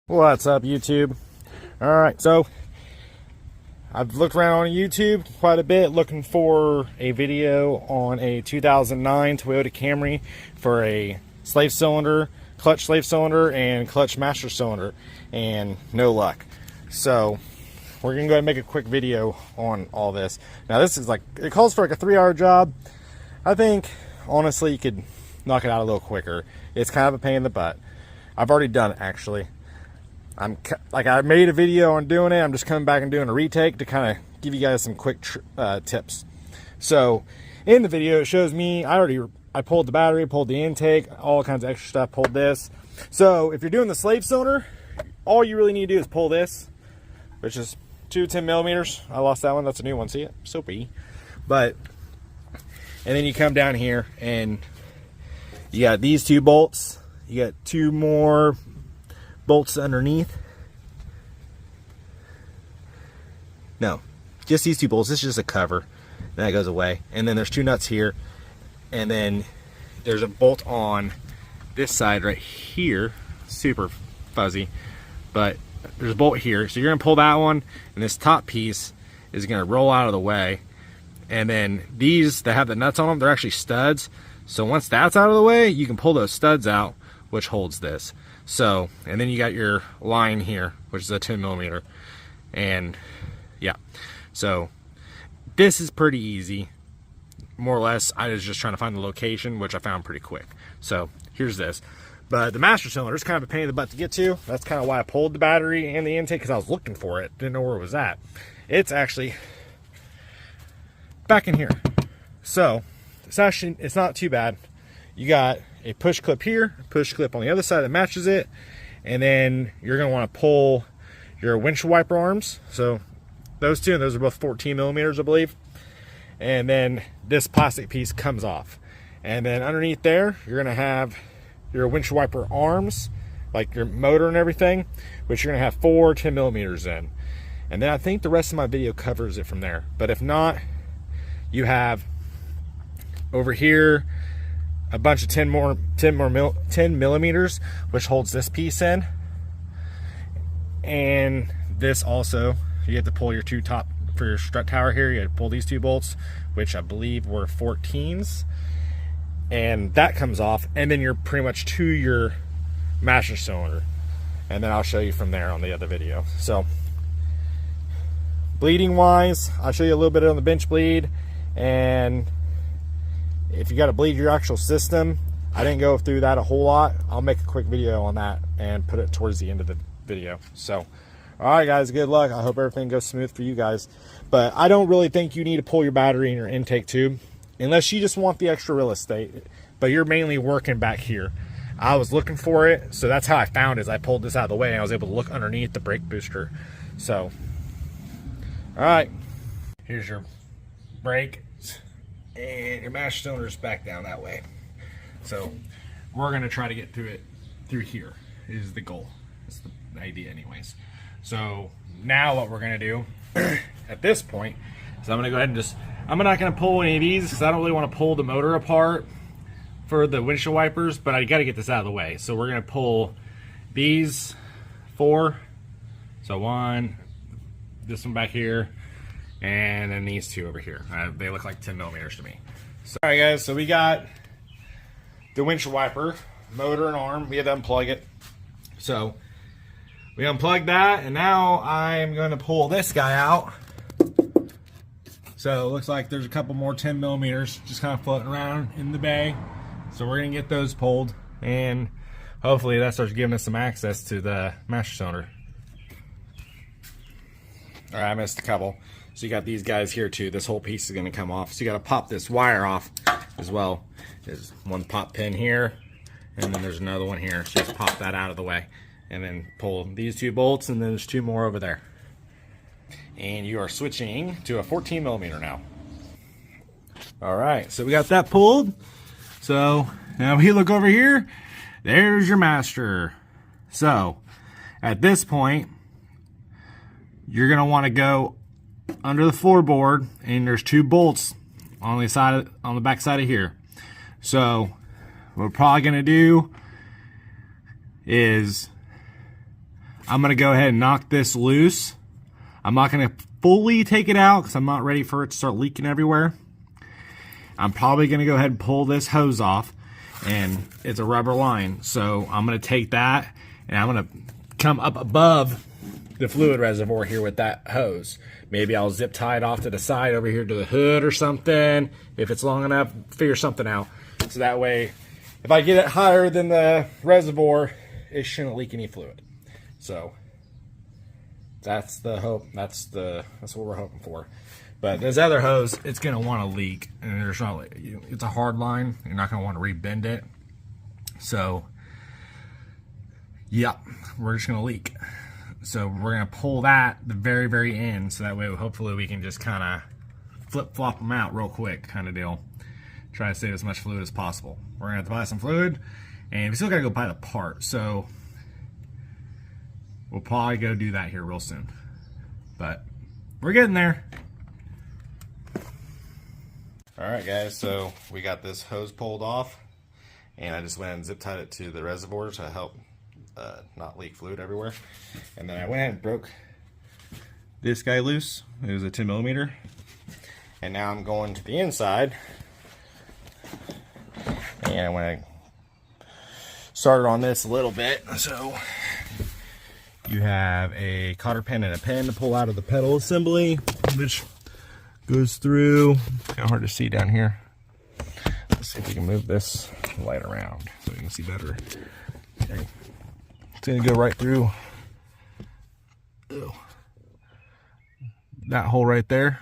What's up, YouTube? Alright, so I've looked around on YouTube quite a bit looking for a video on a 2009 Toyota Camry for a slave cylinder, clutch slave cylinder, and clutch master cylinder, and no luck. So we're gonna go ahead and make a quick video on all this. Now this is it calls for like a 3-hour job. I think honestly you could knock it out a little quicker. It's kind of a pain in the butt. I've already done it actually. I made a video on doing it. I'm just coming back and doing a retake to kind of give you guys some quick tips. So in the video, it shows me, I pulled the battery, pulled the intake, all kinds of extra stuff, pulled this. So if you're doing the slave cylinder, all you really need to do is pull this, which is 10 millimeters. I lost that one. That's a new one. See it? So pretty. And then you come down here and you got these two bolts. You got two more bolts underneath. No, just these two bolts. This is just a cover. That goes away. And then there's two nuts here. And then there's a bolt on this side right here. Super fuzzy. But there's a bolt here. So you're going to pull that one. And this top piece is going to roll out of the way. And then these that have the nuts on them, they're actually studs. So once that's out of the way, you can pull those studs out, which holds this. So, and then you got your line here, which is a 10 millimeter. And yeah, so this is pretty easy, more or less. I was just trying to find the location, which I found pretty quick. So here's this. But the master cylinder is kind of a pain in the butt to get to. That's kind of why I pulled the battery and the intake, because I was looking for it. Didn't know where it was at. It's actually back in here. So it's not too bad. You got a push clip here, a push clip on the other side that matches it, and then you're going to want to pull your windshield wiper arms. So those two, and those are both 14 millimeters, I believe. And then this plastic piece comes off. And then underneath there, you're going to have your windshield wiper arms, like your motor and everything, which you're going to have 4 10 millimeters in. And then I think the rest of my video covers it from there. But if not, you have over here a bunch of 10 millimeters, which holds this piece in. And this also, you have to pull your two top for your strut tower here. You have to pull these two bolts, which I believe were 14s, and that comes off. And then you're pretty much to your master cylinder, and then I'll show you from there on the other video. So bleeding wise, I'll show you a little bit on the bench bleed. And if you got to bleed your actual system, I didn't go through that a whole lot. I'll make a quick video on that and put it towards the end of the video. So, all right, guys, good luck. I hope everything goes smooth for you guys. But I don't really think you need to pull your battery in your intake tube unless you just want the extra real estate. But you're mainly working back here. I was looking for it, so that's how I found it. Is I pulled this out of the way and I was able to look underneath the brake booster. So, all right, here's your brake. And your master cylinder is back down that way. So we're going to try to get through here is the goal. That's the idea anyways. So now what we're going to do at this point is I'm going to go ahead and I'm not going to pull any of these because I don't really want to pull the motor apart for the windshield wipers, but I got to get this out of the way. So we're going to pull these 4. So one, this one back here, and then these two over here. They look like 10 millimeters to me. So, all right, guys, so we got the windshield wiper, motor and arm. We had to unplug it. So we unplugged that, and now I'm going to pull this guy out. So it looks like there's a couple more 10 millimeters just kind of floating around in the bay. So we're going to get those pulled, and hopefully that starts giving us some access to the master cylinder. All right, I missed a couple. So you got these guys here too. This whole piece is going to come off. So you got to pop this wire off as well. There's one pop pin here, and then there's another one here. So just pop that out of the way, and then pull these two bolts, and then there's 2 more over there. And you are switching to a 14 millimeter now. All right, so we got that pulled. So now we look over here. There's your master. So at this point, you're going to want to go under the floorboard, and there's 2 bolts on the back side of here. So what we're probably going to do is I'm gonna go ahead and knock this loose. I'm not gonna fully take it out because I'm not ready for it to start leaking everywhere. I'm probably gonna go ahead and pull this hose off, and it's a rubber line. So I'm gonna take that and I'm gonna come up above the fluid reservoir here with that hose. Maybe I'll zip tie it off to the side over here to the hood or something. If it's long enough, figure something out. So that way, if I get it higher than the reservoir, it shouldn't leak any fluid. So that's the hope. That's what we're hoping for. But this other hose, it's gonna want to leak, and there's not. It's a hard line. You're not gonna want to rebend it. So, yeah, we're just gonna leak. So we're gonna pull that the very, very end, so that way hopefully we can just kind of flip flop them out real quick, kind of deal. Try to save as much fluid as possible. We're gonna have to buy some fluid, and we still gotta go buy the part. So we'll probably go do that here real soon. But we're getting there. All right, guys. So we got this hose pulled off, and I just went and zip tied it to the reservoir to help not leak fluid everywhere. And then I went ahead and broke this guy loose. It was a 10 millimeter. And now I'm going to the inside. And I went and started on this a little bit. So you have a cotter pin and a pin to pull out of the pedal assembly, which goes through. Kind of hard to see down here. Let's see if we can move this light around so you can see better. Okay. It's going to go right through that hole right there.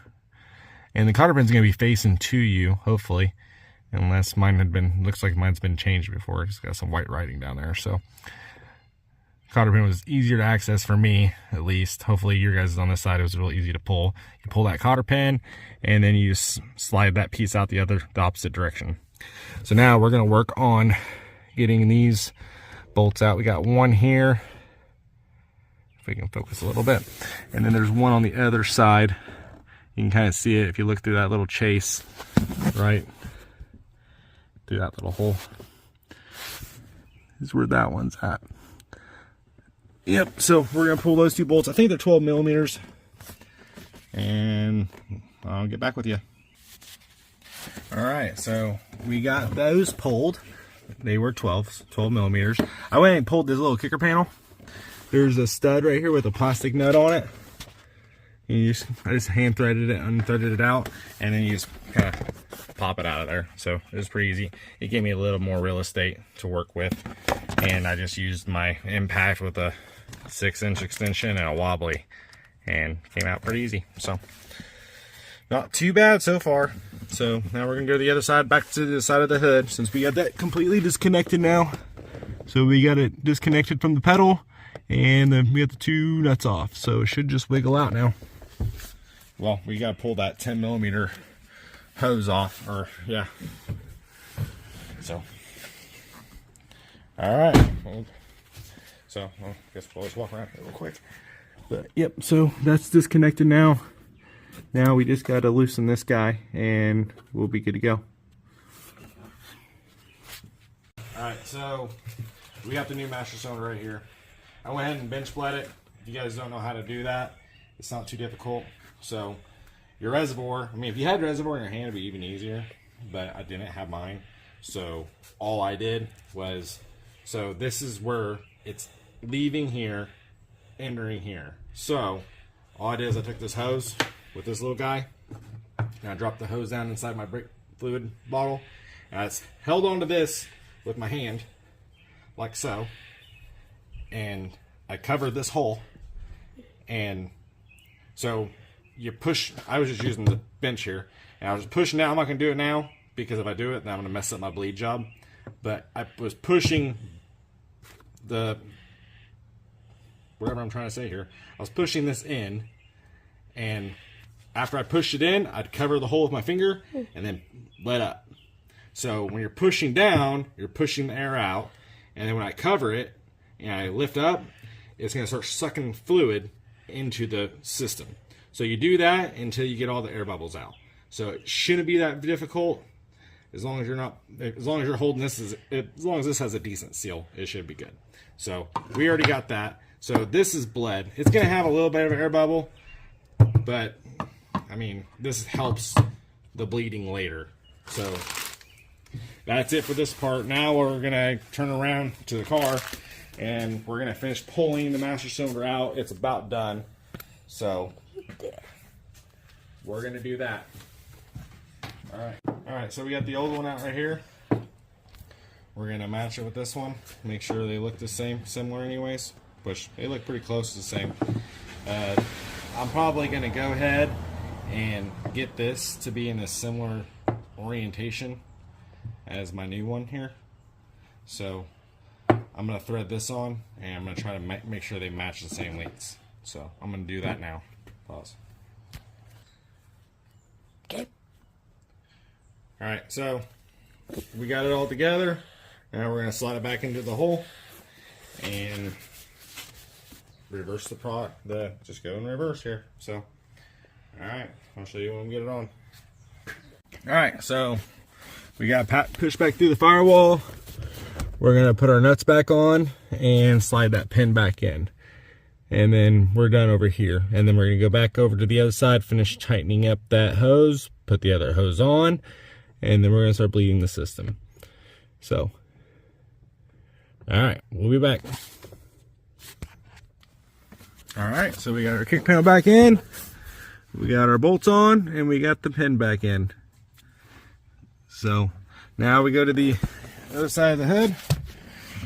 And the cotter pin's going to be facing to you, hopefully. Unless mine had been, looks like mine's been changed before. It's got some white writing down there. So cotter pin was easier to access for me, at least. Hopefully your guys on this side, it was real easy to pull. You pull that cotter pin, and then you just slide that piece out the opposite direction. So now we're going to work on getting these bolts out. We got one here, if we can focus a little bit, and then there's one on the other side. You can kind of see it if you look through that little chase, right through that little hole. This is where that one's at. Yep, so we're gonna pull those two bolts. I think they're 12 millimeters, and I'll get back with you. All right, so we got those pulled. They were 12 millimeters. I went and pulled this little kicker panel. There's a stud right here with a plastic nut on it. I just hand threaded it, unthreaded it out, and then you just kind of pop it out of there. So it was pretty easy. It gave me a little more real estate to work with, and I just used my impact with a 6-inch extension and a wobbly, and came out pretty easy. So not too bad so far. So now we're gonna go to the other side, back to the side of the hood, since we got that completely disconnected now. So we got it disconnected from the pedal, and then we got the two nuts off. So it should just wiggle out now. Well, we gotta pull that 10 millimeter hose off, or yeah. So, all right. So I guess we'll just walk around real quick. But yep, so that's disconnected now. Now we just gotta loosen this guy and we'll be good to go. Alright, so we got the new master cylinder right here. I went ahead and bench bled it. If you guys don't know how to do that, it's not too difficult. So your reservoir, I mean, if you had reservoir in your hand, it'd be even easier, but I didn't have mine. So all I did was, so this is where it's leaving here, entering here. So all I did is I took this hose with this little guy, and I dropped the hose down inside my brake fluid bottle, and I just held onto this with my hand, like so, and I covered this hole. And so you push, I was just using the bench here, and I was pushing down. I'm not going to do it now, because if I do it, then I'm going to mess up my bleed job. But I was pushing the, whatever I'm trying to say here, I was pushing this in, and after I pushed it in, I'd cover the hole with my finger and then let up. So when you're pushing down, you're pushing the air out, and then when I cover it and I lift up, it's going to start sucking fluid into the system. So you do that until you get all the air bubbles out. So it shouldn't be that difficult, as long as you're not, as long as you're holding this, as long as this has a decent seal, it should be good. So we already got that. So this is bled. It's going to have a little bit of an air bubble, but I mean, this helps the bleeding later. So that's it for this part. Now we're going to turn around to the car and we're going to finish pulling the master cylinder out. It's about done. So we're going to do that. All right, so we got the old one out right here. We're going to match it with this one. Make sure they look the same, similar anyways. Which they look pretty close to the same. I'm probably going to go ahead and get this to be in a similar orientation as my new one here. So I'm going to thread this on and I'm going to try to make sure they match the same lengths. So I'm going to do that now. Pause. Okay. Alright, so we got it all together. Now we're going to slide it back into the hole and reverse the product. Just go in reverse here. So, alright, I'll show you when we get it on. Alright, so we got pushed back through the firewall. We're going to put our nuts back on and slide that pin back in. And then we're done over here. And then we're going to go back over to the other side, finish tightening up that hose, put the other hose on, and then we're going to start bleeding the system. So, alright, we'll be back. Alright, so we got our kick panel back in, we got our bolts on, and we got the pin back in. So, now we go to the other side of the hood.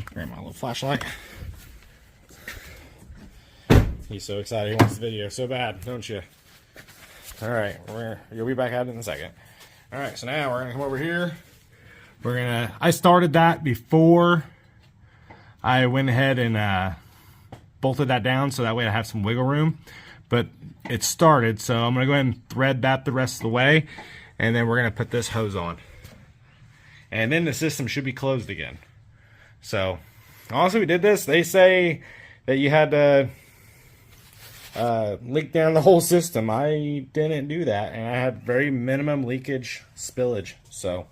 Grab my little flashlight. He's so excited, he wants the video so bad, don't you? Alright, you'll be back out in a second. Alright, so now we're going to come over here. I started that before I went ahead and bolted that down so that way I have some wiggle room. But it started, so I'm going to go ahead and thread that the rest of the way. And then we're going to put this hose on. And then the system should be closed again. So, honestly, we did this. They say that you had to leak down the whole system. I didn't do that, and I had very minimum leakage spillage. So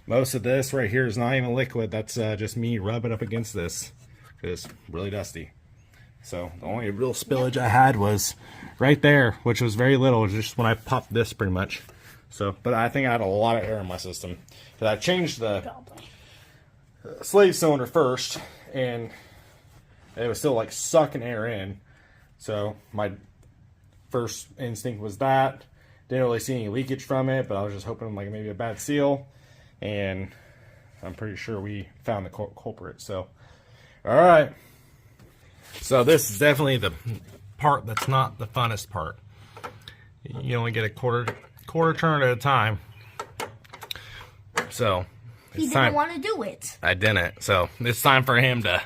most of this right here is not even liquid. That's just me rubbing up against this because it's really dusty. So the only real spillage I had was right there, which was very little, just when I popped this pretty much. So, but I think I had a lot of air in my system because I changed the slave cylinder first, and it was still like sucking air in. So my first instinct was that. Didn't really see any leakage from it, but I was just hoping like maybe a bad seal. And I'm pretty sure we found the culprit. So, all right. So this is definitely the part that's not the funnest part. You only get a quarter turn at a time. So he didn't want to do it. I didn't. So it's time for him to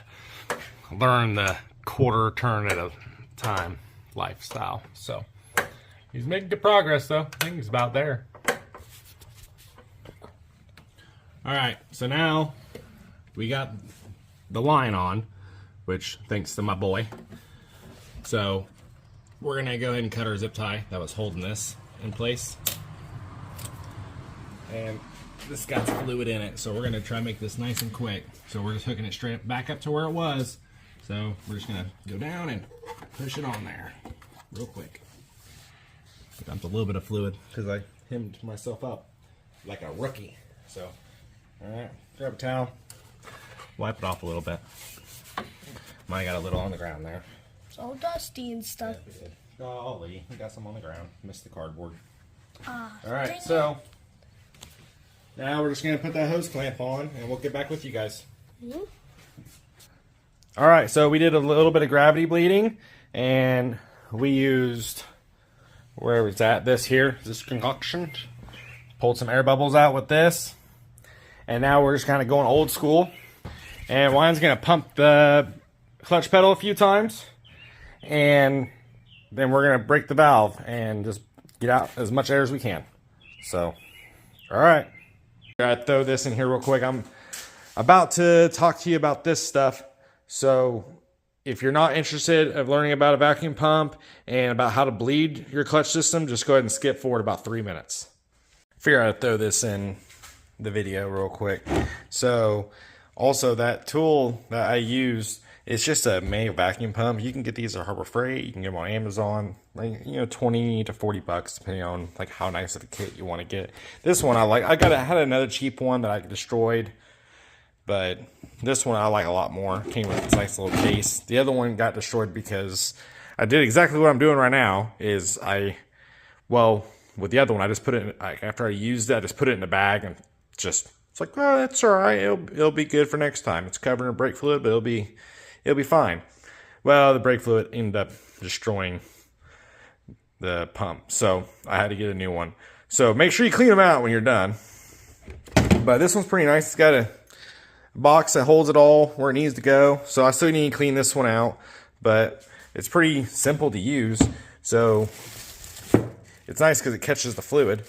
learn the quarter turn at a time lifestyle. So he's making good progress though. I think he's about there. Alright, so now we got the line on, which thanks to my boy. So we're gonna go ahead and cut our zip tie that was holding this in place. And this got fluid in it, so we're gonna try to make this nice and quick. So we're just hooking it straight back up to where it was. So we're just gonna go down and push it on there real quick. Dumped a little bit of fluid because I hemmed myself up like a rookie. So, all right, grab a towel, wipe it off a little bit. Mine got a little on the ground there. It's all dusty and stuff. Golly, we got some on the ground. Missed the cardboard. All right, so now we're just gonna put that hose clamp on, and we'll get back with you guys. Mm-hmm. All right, so we did a little bit of gravity bleeding, and we used, where was that? This here, this concoction. Pulled some air bubbles out with this, and now we're just kind of going old school. And Ryan's gonna pump the clutch pedal a few times, and then we're gonna break the valve and just get out as much air as we can. So, all right. I throw this in here real quick. I'm about to talk to you about this stuff. So if you're not interested of learning about a vacuum pump and about how to bleed your clutch system, just go ahead and skip forward about 3 minutes. Figure out to throw this in the video real quick. So also that tool that I use It's just a manual vacuum pump. You can get these at Harbor Freight. You can get them on Amazon, like, you know, 20 to 40 bucks, depending on like how nice of a kit you want to get. This one I like. I had another cheap one that I destroyed, but this one I like a lot more. Came with this nice little case. The other one got destroyed because I did exactly what I'm doing right now. With the other one, I just put it in, after I used it, I just put it in a bag and just, it's like, oh, that's all right. It'll be good for next time. It's covered in brake fluid, but it'll be fine. Well, the brake fluid ended up destroying the pump, so I had to get a new one. So make sure you clean them out when you're done. But this one's pretty nice. It's got a box that holds it all where it needs to go. So I still need to clean this one out, but it's pretty simple to use. So it's nice because it catches the fluid.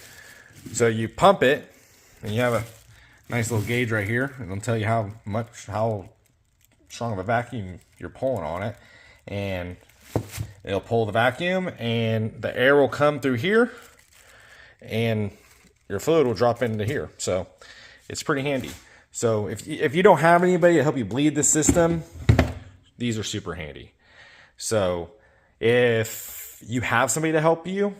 So you pump it, and you have a nice little gauge right here. It'll tell you how strong of a vacuum you're pulling on it. And it'll pull the vacuum, and the air will come through here, and your fluid will drop into here. So it's pretty handy. So if you don't have anybody to help you bleed the system, these are super handy. So if you have somebody to help you,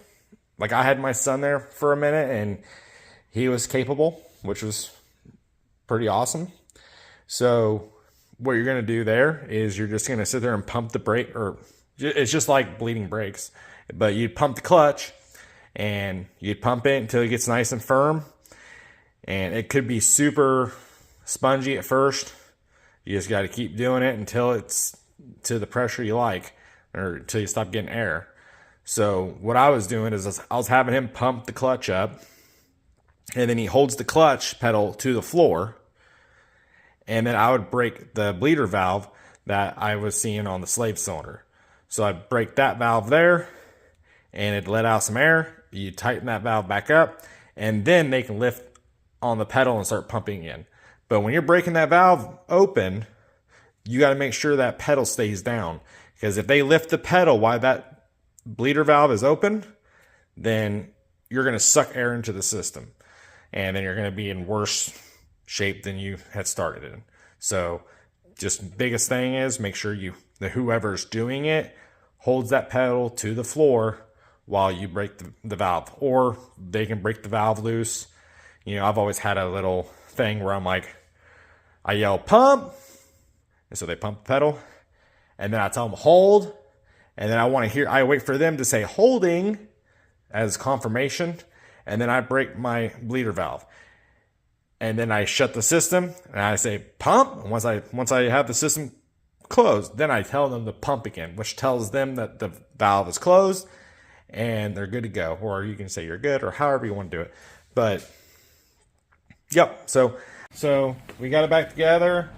like I had my son there for a minute, and he was capable, which was pretty awesome. So what you're going to do there is you're just going to sit there and pump the brake, or it's just like bleeding brakes, but you'd pump the clutch, and you'd pump it until it gets nice and firm. And it could be super spongy at first. You just got to keep doing it until it's to the pressure you like, or until you stop getting air. So what I was doing is I was having him pump the clutch up, and then he holds the clutch pedal to the floor, and then I would break the bleeder valve that I was seeing on the slave cylinder. So I'd break that valve there, and it'd let out some air. You tighten that valve back up, and then they can lift on the pedal and start pumping in. But when you're breaking that valve open, you got to make sure that pedal stays down, because if they lift the pedal while that bleeder valve is open, then you're going to suck air into the system, and then you're going to be in worse shape than you had started in. So just biggest thing is make sure whoever's doing it holds that pedal to the floor while you break the valve, or they can break the valve loose. You know, I've always had a little thing where I yell pump, and so they pump the pedal, and then I tell them hold, and then I wait for them to say holding as confirmation, and then I break my bleeder valve. And then I shut the system, and I say pump. And once I have the system closed, then I tell them to pump again, which tells them that the valve is closed and they're good to go. Or you can say you're good, or however you want to do it. But yep, so we got it back together.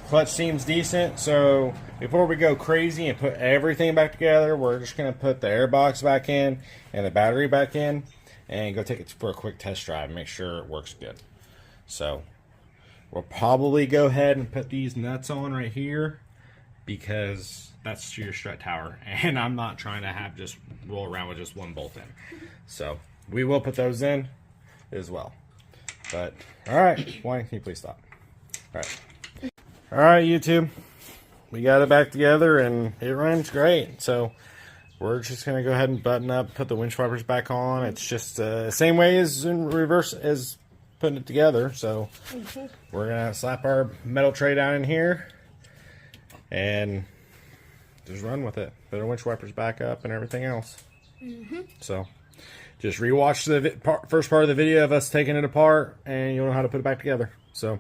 Clutch seems decent. So before we go crazy and put everything back together, we're just going to put the air box back in and the battery back in, and go take it for a quick test drive and make sure it works good. So we'll probably go ahead and put these nuts on right here, because that's your strut tower, and I'm not trying to just roll around with just one bolt in. So we will put those in as well. But all right, Wayne, can you please stop? All right, YouTube, we got it back together and it runs great. So we're just gonna go ahead and button up, put the winch wipers back on. It's just the same way as in reverse as putting it together. So we're gonna slap our metal tray down in here and just run with it. Put our winch wipers back up and everything else. So just rewatch the first part of the video of us taking it apart, and you'll know how to put it back together. So